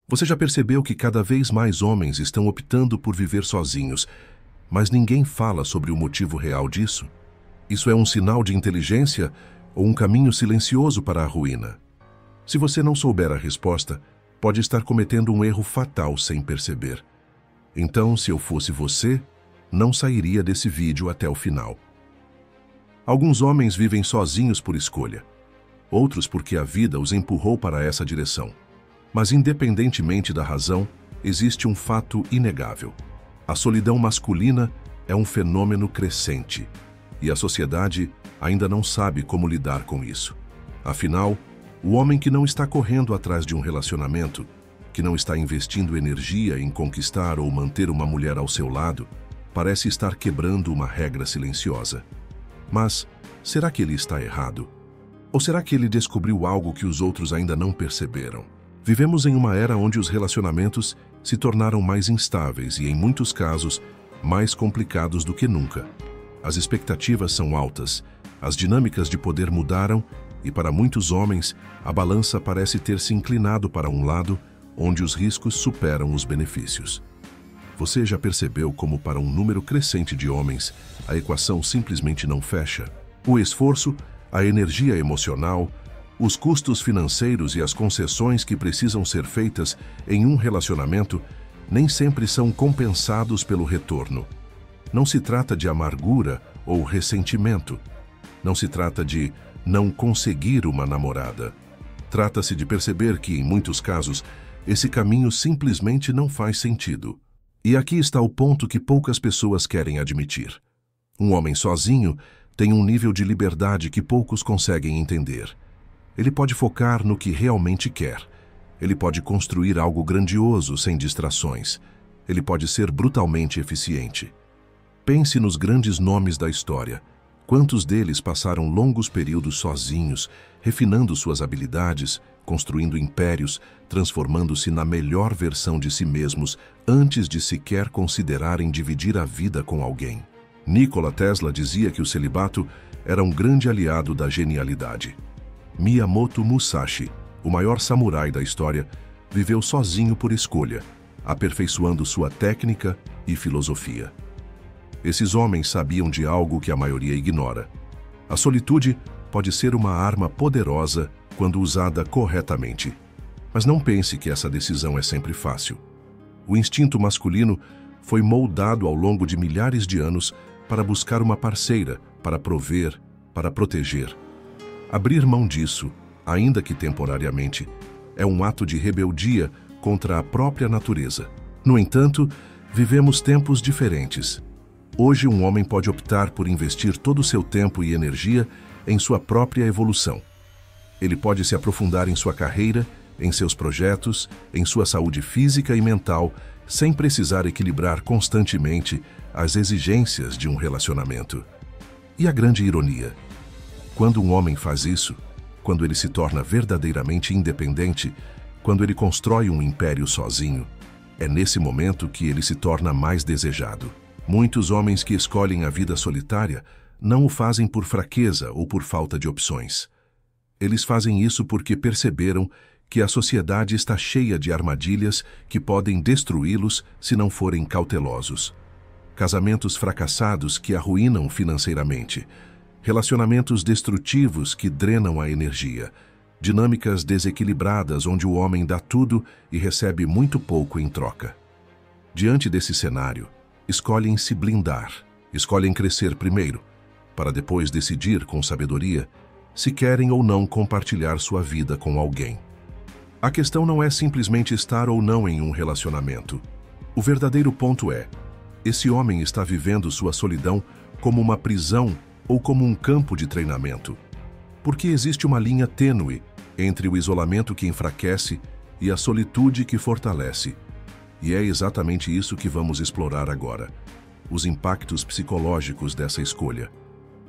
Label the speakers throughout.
Speaker 1: Você já percebeu que cada vez mais homens estão optando por viver sozinhos, mas ninguém fala sobre o motivo real disso? Isso é um sinal de inteligência ou um caminho silencioso para a ruína? Se você não souber a resposta, pode estar cometendo um erro fatal sem perceber. Então, se eu fosse você, não sairia desse vídeo até o final. Alguns homens vivem sozinhos por escolha, outros porque a vida os empurrou para essa direção. Mas independentemente da razão, existe um fato inegável. A solidão masculina é um fenômeno crescente, e a sociedade ainda não sabe como lidar com isso. Afinal, o homem que não está correndo atrás de um relacionamento, que não está investindo energia em conquistar ou manter uma mulher ao seu lado, parece estar quebrando uma regra silenciosa. Mas será que ele está errado? Ou será que ele descobriu algo que os outros ainda não perceberam? Vivemos em uma era onde os relacionamentos se tornaram mais instáveis e, em muitos casos, mais complicados do que nunca. As expectativas são altas, as dinâmicas de poder mudaram e, para muitos homens, a balança parece ter se inclinado para um lado onde os riscos superam os benefícios. Você já percebeu como, para um número crescente de homens, a equação simplesmente não fecha? O esforço, a energia emocional, os custos financeiros e as concessões que precisam ser feitas em um relacionamento nem sempre são compensados pelo retorno. Não se trata de amargura ou ressentimento. Não se trata de não conseguir uma namorada. Trata-se de perceber que, em muitos casos, esse caminho simplesmente não faz sentido. E aqui está o ponto que poucas pessoas querem admitir. Um homem sozinho tem um nível de liberdade que poucos conseguem entender. Ele pode focar no que realmente quer. Ele pode construir algo grandioso sem distrações. Ele pode ser brutalmente eficiente. Pense nos grandes nomes da história. Quantos deles passaram longos períodos sozinhos, refinando suas habilidades, construindo impérios, transformando-se na melhor versão de si mesmos antes de sequer considerarem dividir a vida com alguém? Nikola Tesla dizia que o celibato era um grande aliado da genialidade. Miyamoto Musashi, o maior samurai da história, viveu sozinho por escolha, aperfeiçoando sua técnica e filosofia. Esses homens sabiam de algo que a maioria ignora. A solitude pode ser uma arma poderosa quando usada corretamente. Mas não pense que essa decisão é sempre fácil. O instinto masculino foi moldado ao longo de milhares de anos para buscar uma parceira, para prover, para proteger. Abrir mão disso, ainda que temporariamente, é um ato de rebeldia contra a própria natureza. No entanto, vivemos tempos diferentes. Hoje, um homem pode optar por investir todo o seu tempo e energia em sua própria evolução. Ele pode se aprofundar em sua carreira, em seus projetos, em sua saúde física e mental, sem precisar equilibrar constantemente as exigências de um relacionamento. E a grande ironia: quando um homem faz isso, quando ele se torna verdadeiramente independente, quando ele constrói um império sozinho, é nesse momento que ele se torna mais desejado. Muitos homens que escolhem a vida solitária não o fazem por fraqueza ou por falta de opções. Eles fazem isso porque perceberam que a sociedade está cheia de armadilhas que podem destruí-los se não forem cautelosos. Casamentos fracassados que arruinam financeiramente, relacionamentos destrutivos que drenam a energia, dinâmicas desequilibradas onde o homem dá tudo e recebe muito pouco em troca. Diante desse cenário, escolhem se blindar, escolhem crescer primeiro, para depois decidir com sabedoria se querem ou não compartilhar sua vida com alguém. A questão não é simplesmente estar ou não em um relacionamento. O verdadeiro ponto é: esse homem está vivendo sua solidão como uma prisão ou como um campo de treinamento? Porque existe uma linha tênue entre o isolamento que enfraquece e a solitude que fortalece. E é exatamente isso que vamos explorar agora: os impactos psicológicos dessa escolha.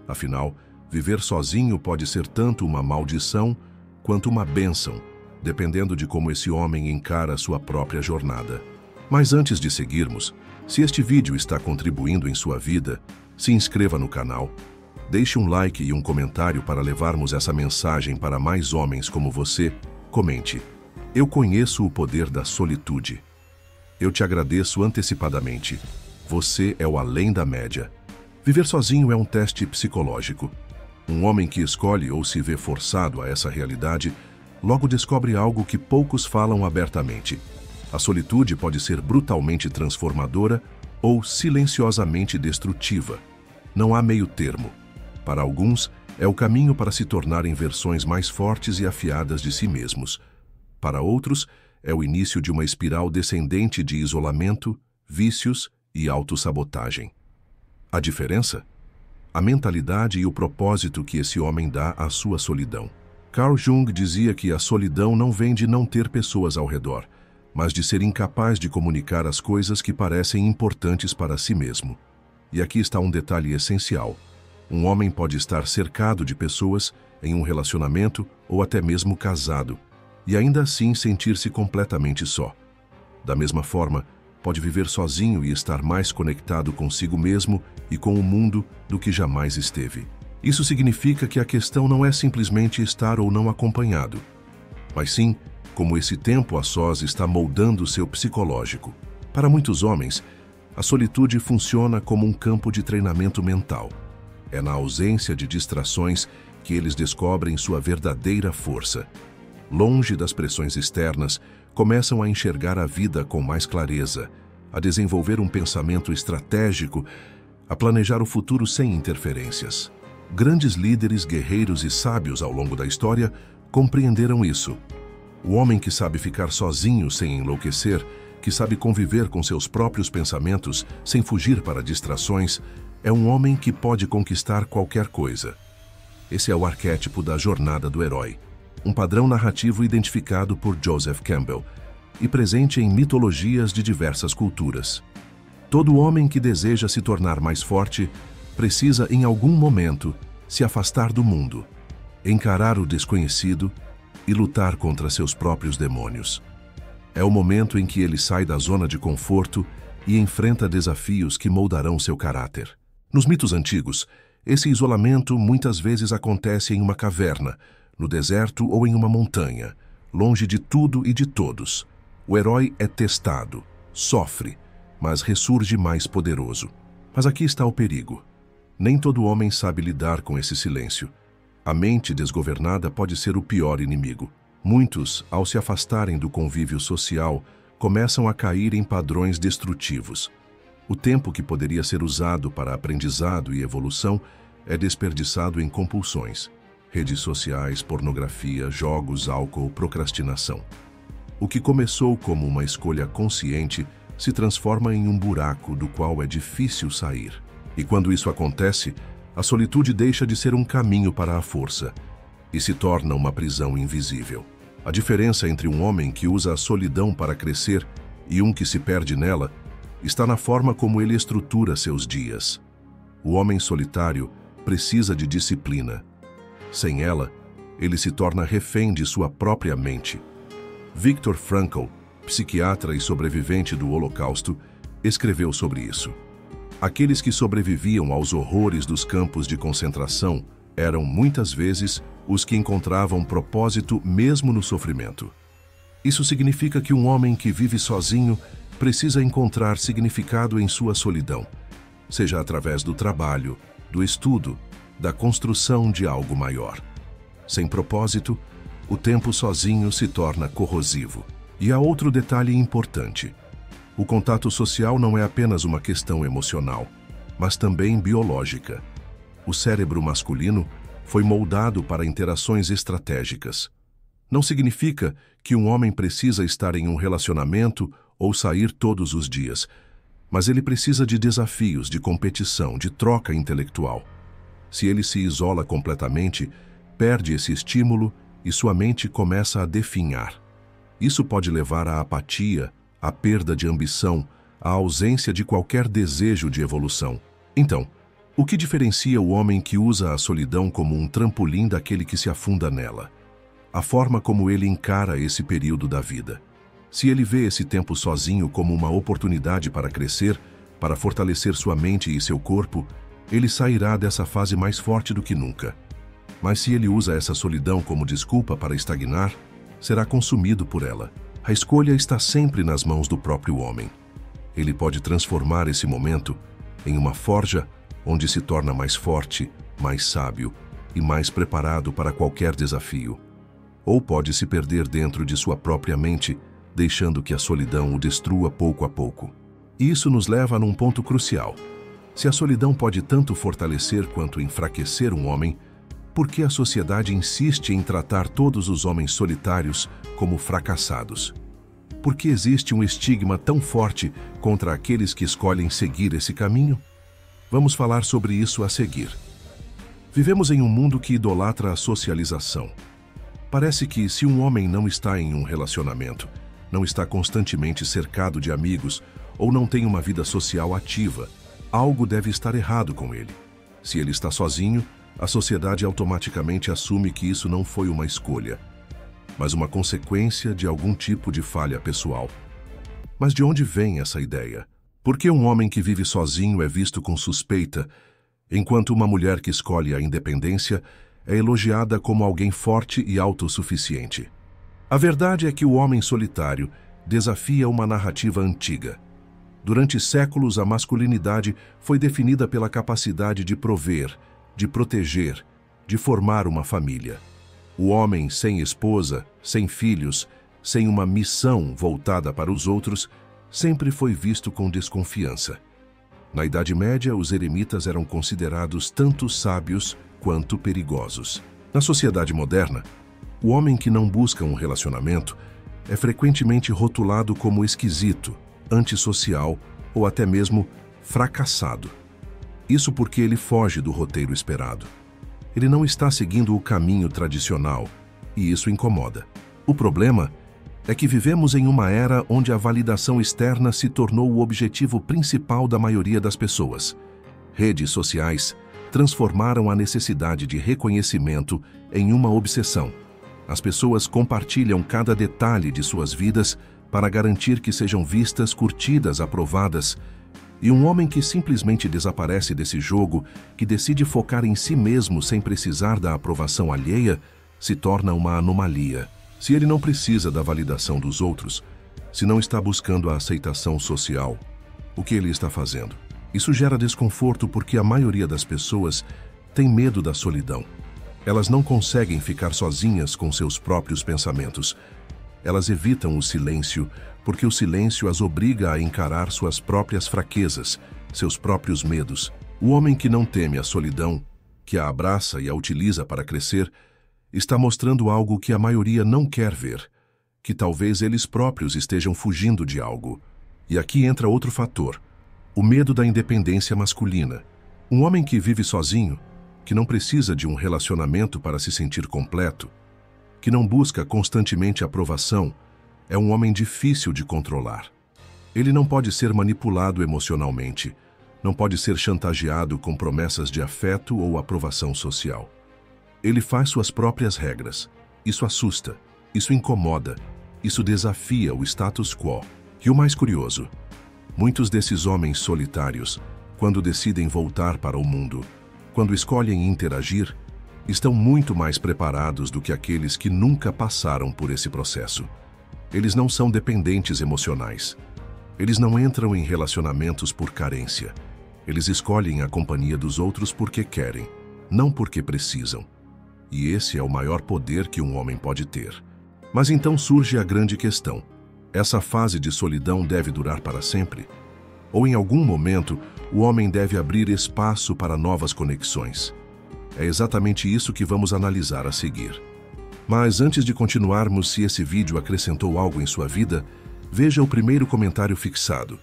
Speaker 1: Afinal, viver sozinho pode ser tanto uma maldição quanto uma bênção, dependendo de como esse homem encara a sua própria jornada. Mas antes de seguirmos, se este vídeo está contribuindo em sua vida, se inscreva no canal, deixe um like e um comentário para levarmos essa mensagem para mais homens como você. Comente: Eu conheço o poder da solitude. Eu te agradeço antecipadamente. Você é o além da média. Viver sozinho é um teste psicológico. Um homem que escolhe ou se vê forçado a essa realidade, logo descobre algo que poucos falam abertamente. A solitude pode ser brutalmente transformadora ou silenciosamente destrutiva. Não há meio termo. Para alguns, é o caminho para se tornarem versões mais fortes e afiadas de si mesmos. Para outros, é o início de uma espiral descendente de isolamento, vícios e autossabotagem. A diferença? A mentalidade e o propósito que esse homem dá à sua solidão. Carl Jung dizia que a solidão não vem de não ter pessoas ao redor, mas de ser incapaz de comunicar as coisas que parecem importantes para si mesmo. E aqui está um detalhe essencial. Um homem pode estar cercado de pessoas, em um relacionamento ou até mesmo casado, e ainda assim sentir-se completamente só. Da mesma forma, pode viver sozinho e estar mais conectado consigo mesmo e com o mundo do que jamais esteve. Isso significa que a questão não é simplesmente estar ou não acompanhado, mas sim como esse tempo a sós está moldando seu psicológico. Para muitos homens, a solitude funciona como um campo de treinamento mental. É na ausência de distrações que eles descobrem sua verdadeira força. Longe das pressões externas, começam a enxergar a vida com mais clareza, a desenvolver um pensamento estratégico, a planejar o futuro sem interferências. Grandes líderes, guerreiros e sábios ao longo da história compreenderam isso. O homem que sabe ficar sozinho sem enlouquecer, que sabe conviver com seus próprios pensamentos sem fugir para distrações, é um homem que pode conquistar qualquer coisa. Esse é o arquétipo da jornada do herói, um padrão narrativo identificado por Joseph Campbell e presente em mitologias de diversas culturas. Todo homem que deseja se tornar mais forte precisa, em algum momento, se afastar do mundo, encarar o desconhecido e lutar contra seus próprios demônios. É o momento em que ele sai da zona de conforto e enfrenta desafios que moldarão seu caráter. Nos mitos antigos, esse isolamento muitas vezes acontece em uma caverna, no deserto ou em uma montanha, longe de tudo e de todos. O herói é testado, sofre, mas ressurge mais poderoso. Mas aqui está o perigo. Nem todo homem sabe lidar com esse silêncio. A mente desgovernada pode ser o pior inimigo. Muitos, ao se afastarem do convívio social, começam a cair em padrões destrutivos. O tempo que poderia ser usado para aprendizado e evolução é desperdiçado em compulsões. Redes sociais, pornografia, jogos, álcool, procrastinação. O que começou como uma escolha consciente se transforma em um buraco do qual é difícil sair. E quando isso acontece, a solitude deixa de ser um caminho para a força e se torna uma prisão invisível. A diferença entre um homem que usa a solidão para crescer e um que se perde nela está na forma como ele estrutura seus dias. O homem solitário precisa de disciplina. Sem ela, ele se torna refém de sua própria mente. Viktor Frankl, psiquiatra e sobrevivente do Holocausto, escreveu sobre isso. Aqueles que sobreviviam aos horrores dos campos de concentração eram, muitas vezes, os que encontravam propósito mesmo no sofrimento. Isso significa que um homem que vive sozinho precisa encontrar significado em sua solidão, seja através do trabalho, do estudo, da construção de algo maior. Sem propósito, o tempo sozinho se torna corrosivo. E há outro detalhe importante. O contato social não é apenas uma questão emocional, mas também biológica. O cérebro masculino foi moldado para interações estratégicas. Não significa que um homem precisa estar em um relacionamento ou sair todos os dias, mas ele precisa de desafios, de competição, de troca intelectual. Se ele se isola completamente, perde esse estímulo e sua mente começa a definhar. Isso pode levar à apatia, à perda de ambição, à ausência de qualquer desejo de evolução. Então, o que diferencia o homem que usa a solidão como um trampolim daquele que se afunda nela? A forma como ele encara esse período da vida. Se ele vê esse tempo sozinho como uma oportunidade para crescer, para fortalecer sua mente e seu corpo, ele sairá dessa fase mais forte do que nunca. Mas se ele usa essa solidão como desculpa para estagnar, será consumido por ela. A escolha está sempre nas mãos do próprio homem. Ele pode transformar esse momento em uma forja onde se torna mais forte, mais sábio e mais preparado para qualquer desafio. Ou pode se perder dentro de sua própria mente, deixando que a solidão o destrua pouco a pouco. E isso nos leva a um ponto crucial. Se a solidão pode tanto fortalecer quanto enfraquecer um homem, por que a sociedade insiste em tratar todos os homens solitários como fracassados? Por que existe um estigma tão forte contra aqueles que escolhem seguir esse caminho? Vamos falar sobre isso a seguir. Vivemos em um mundo que idolatra a socialização. Parece que se um homem não está em um relacionamento, não está constantemente cercado de amigos ou não tem uma vida social ativa, algo deve estar errado com ele. Se ele está sozinho, a sociedade automaticamente assume que isso não foi uma escolha, mas uma consequência de algum tipo de falha pessoal. Mas de onde vem essa ideia? Por que um homem que vive sozinho é visto com suspeita, enquanto uma mulher que escolhe a independência é elogiada como alguém forte e autossuficiente? A verdade é que o homem solitário desafia uma narrativa antiga. Durante séculos, a masculinidade foi definida pela capacidade de prover, de proteger, de formar uma família. O homem sem esposa, sem filhos, sem uma missão voltada para os outros, sempre foi visto com desconfiança. Na Idade Média, os eremitas eram considerados tanto sábios quanto perigosos. Na sociedade moderna, o homem que não busca um relacionamento é frequentemente rotulado como esquisito, antissocial ou até mesmo fracassado. Isso porque ele foge do roteiro esperado. Ele não está seguindo o caminho tradicional, e isso incomoda. O problema é que vivemos em uma era onde a validação externa se tornou o objetivo principal da maioria das pessoas. Redes sociais transformaram a necessidade de reconhecimento em uma obsessão. As pessoas compartilham cada detalhe de suas vidas para garantir que sejam vistas, curtidas, aprovadas. E um homem que simplesmente desaparece desse jogo, que decide focar em si mesmo sem precisar da aprovação alheia, se torna uma anomalia. Se ele não precisa da validação dos outros, se não está buscando a aceitação social, o que ele está fazendo? Isso gera desconforto porque a maioria das pessoas tem medo da solidão. Elas não conseguem ficar sozinhas com seus próprios pensamentos. Elas evitam o silêncio porque o silêncio as obriga a encarar suas próprias fraquezas, seus próprios medos. O homem que não teme a solidão, que a abraça e a utiliza para crescer, está mostrando algo que a maioria não quer ver, que talvez eles próprios estejam fugindo de algo. E aqui entra outro fator, o medo da independência masculina. Um homem que vive sozinho, que não precisa de um relacionamento para se sentir completo, que não busca constantemente aprovação, é um homem difícil de controlar. Ele não pode ser manipulado emocionalmente, não pode ser chantageado com promessas de afeto ou aprovação social. Ele faz suas próprias regras. Isso assusta, isso incomoda, isso desafia o status quo. E o mais curioso, muitos desses homens solitários, quando decidem voltar para o mundo, quando escolhem interagir, estão muito mais preparados do que aqueles que nunca passaram por esse processo. Eles não são dependentes emocionais. Eles não entram em relacionamentos por carência. Eles escolhem a companhia dos outros porque querem, não porque precisam. E esse é o maior poder que um homem pode ter. Mas então surge a grande questão. Essa fase de solidão deve durar para sempre? Ou em algum momento, o homem deve abrir espaço para novas conexões? É exatamente isso que vamos analisar a seguir. Mas antes de continuarmos, se esse vídeo acrescentou algo em sua vida, veja o primeiro comentário fixado.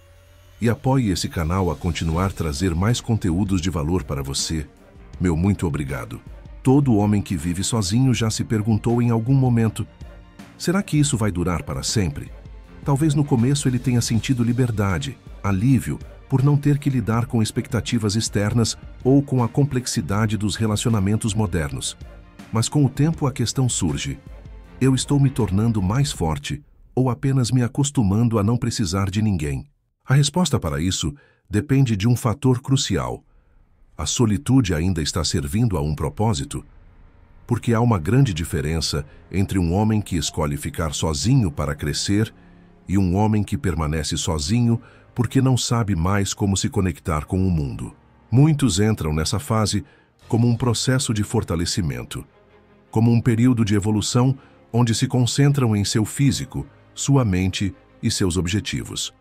Speaker 1: E apoie esse canal a continuar a trazer mais conteúdos de valor para você. Meu muito obrigado. Todo homem que vive sozinho já se perguntou em algum momento: será que isso vai durar para sempre? Talvez no começo ele tenha sentido liberdade, alívio, por não ter que lidar com expectativas externas ou com a complexidade dos relacionamentos modernos. Mas com o tempo a questão surge: eu estou me tornando mais forte ou apenas me acostumando a não precisar de ninguém? A resposta para isso depende de um fator crucial. A solitude ainda está servindo a um propósito? porque há uma grande diferença entre um homem que escolhe ficar sozinho para crescer e um homem que permanece sozinho porque não sabe mais como se conectar com o mundo. Muitos entram nessa fase como um processo de fortalecimento, como um período de evolução onde se concentram em seu físico, sua mente e seus objetivos.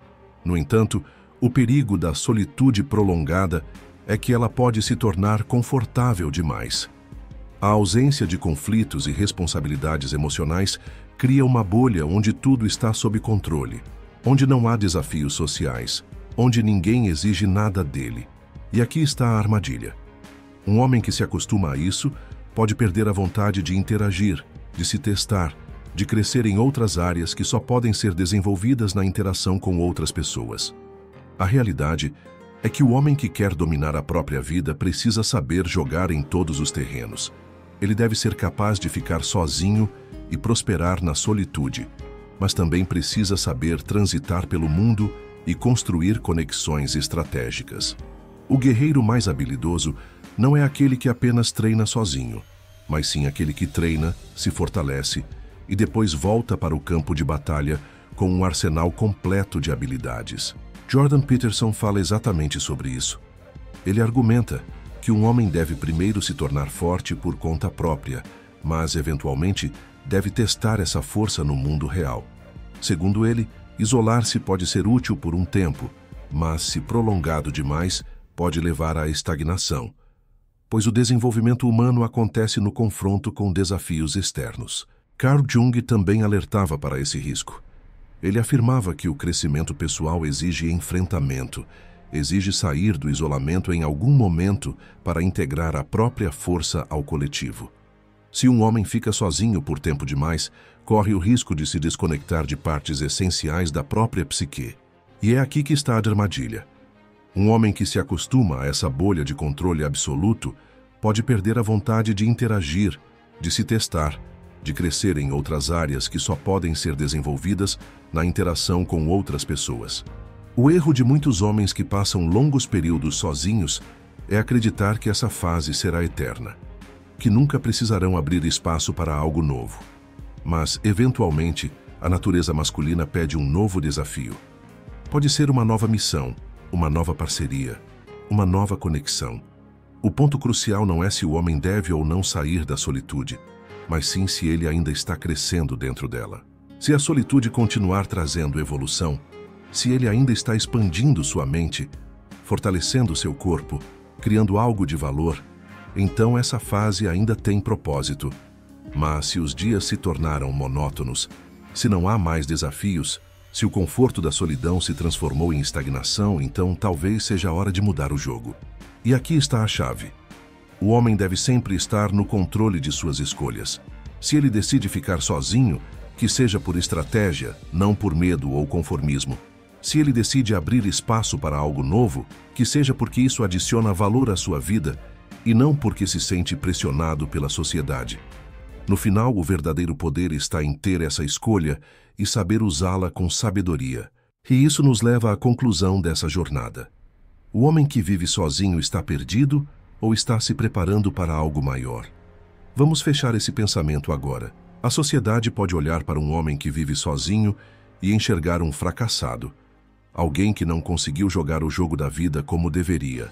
Speaker 1: No entanto, o perigo da solitude prolongada é que ela pode se tornar confortável demais. A ausência de conflitos e responsabilidades emocionais cria uma bolha onde tudo está sob controle, onde não há desafios sociais, onde ninguém exige nada dele. E aqui está a armadilha. Um homem que se acostuma a isso pode perder a vontade de interagir, de se testar, de crescer em outras áreas que só podem ser desenvolvidas na interação com outras pessoas. A realidade é que o homem que quer dominar a própria vida precisa saber jogar em todos os terrenos. Ele deve ser capaz de ficar sozinho e prosperar na solitude, mas também precisa saber transitar pelo mundo e construir conexões estratégicas. O guerreiro mais habilidoso não é aquele que apenas treina sozinho, mas sim aquele que treina, se fortalece e depois volta para o campo de batalha com um arsenal completo de habilidades. Jordan Peterson fala exatamente sobre isso. Ele argumenta que um homem deve primeiro se tornar forte por conta própria, mas, eventualmente, deve testar essa força no mundo real. Segundo ele, isolar-se pode ser útil por um tempo, mas, se prolongado demais, pode levar à estagnação, pois o desenvolvimento humano acontece no confronto com desafios externos. Carl Jung também alertava para esse risco. Ele afirmava que o crescimento pessoal exige enfrentamento, exige sair do isolamento em algum momento para integrar a própria força ao coletivo. Se um homem fica sozinho por tempo demais, corre o risco de se desconectar de partes essenciais da própria psique. E é aqui que está a armadilha. Um homem que se acostuma a essa bolha de controle absoluto pode perder a vontade de interagir, de se testar, de crescer em outras áreas que só podem ser desenvolvidas na interação com outras pessoas. O erro de muitos homens que passam longos períodos sozinhos é acreditar que essa fase será eterna, que nunca precisarão abrir espaço para algo novo. Mas, eventualmente, a natureza masculina pede um novo desafio. Pode ser uma nova missão, uma nova parceria, uma nova conexão. O ponto crucial não é se o homem deve ou não sair da solitude, mas sim se ele ainda está crescendo dentro dela. Se a solitude continuar trazendo evolução, se ele ainda está expandindo sua mente, fortalecendo seu corpo, criando algo de valor, então essa fase ainda tem propósito. Mas se os dias se tornaram monótonos, se não há mais desafios, se o conforto da solidão se transformou em estagnação, então talvez seja a hora de mudar o jogo. E aqui está a chave. O homem deve sempre estar no controle de suas escolhas. Se ele decide ficar sozinho, que seja por estratégia, não por medo ou conformismo. Se ele decide abrir espaço para algo novo, que seja porque isso adiciona valor à sua vida e não porque se sente pressionado pela sociedade. No final, o verdadeiro poder está em ter essa escolha e saber usá-la com sabedoria. E isso nos leva à conclusão dessa jornada. O homem que vive sozinho está perdido ou está se preparando para algo maior? Vamos fechar esse pensamento agora. A sociedade pode olhar para um homem que vive sozinho e enxergar um fracassado, alguém que não conseguiu jogar o jogo da vida como deveria.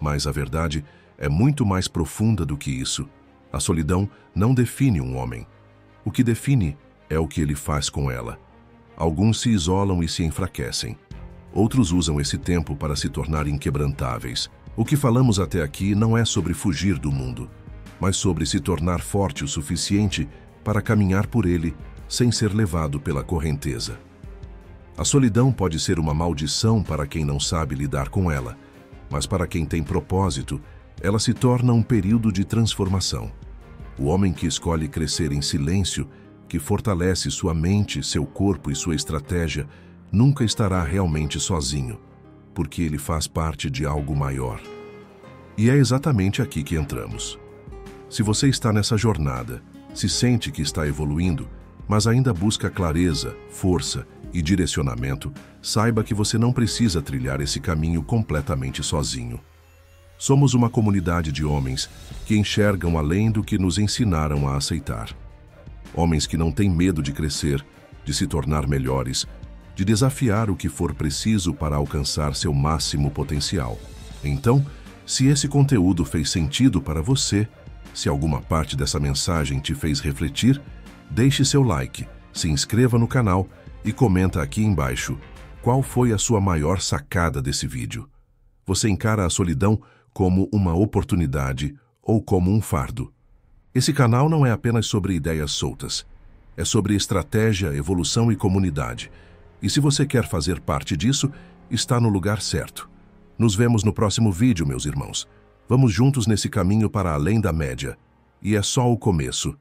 Speaker 1: Mas a verdade é muito mais profunda do que isso. A solidão não define um homem. O que define é o que ele faz com ela. Alguns se isolam e se enfraquecem. Outros usam esse tempo para se tornar inquebrantáveis. O que falamos até aqui não é sobre fugir do mundo, mas sobre se tornar forte o suficiente para caminhar por ele sem ser levado pela correnteza. A solidão pode ser uma maldição para quem não sabe lidar com ela, mas para quem tem propósito, ela se torna um período de transformação. O homem que escolhe crescer em silêncio, que fortalece sua mente, seu corpo e sua estratégia, nunca estará realmente sozinho, porque ele faz parte de algo maior. E é exatamente aqui que entramos. Se você está nessa jornada, se sente que está evoluindo, mas ainda busca clareza, força e direcionamento, saiba que você não precisa trilhar esse caminho completamente sozinho. Somos uma comunidade de homens que enxergam além do que nos ensinaram a aceitar. Homens que não têm medo de crescer, de se tornar melhores, de desafiar o que for preciso para alcançar seu máximo potencial. Então, se esse conteúdo fez sentido para você, se alguma parte dessa mensagem te fez refletir, deixe seu like, se inscreva no canal e comenta aqui embaixo qual foi a sua maior sacada desse vídeo. Você encara a solidão como uma oportunidade ou como um fardo? Esse canal não é apenas sobre ideias soltas. É sobre estratégia, evolução e comunidade. E se você quer fazer parte disso, está no lugar certo. Nos vemos no próximo vídeo, meus irmãos. Vamos juntos nesse caminho para além da média. E é só o começo.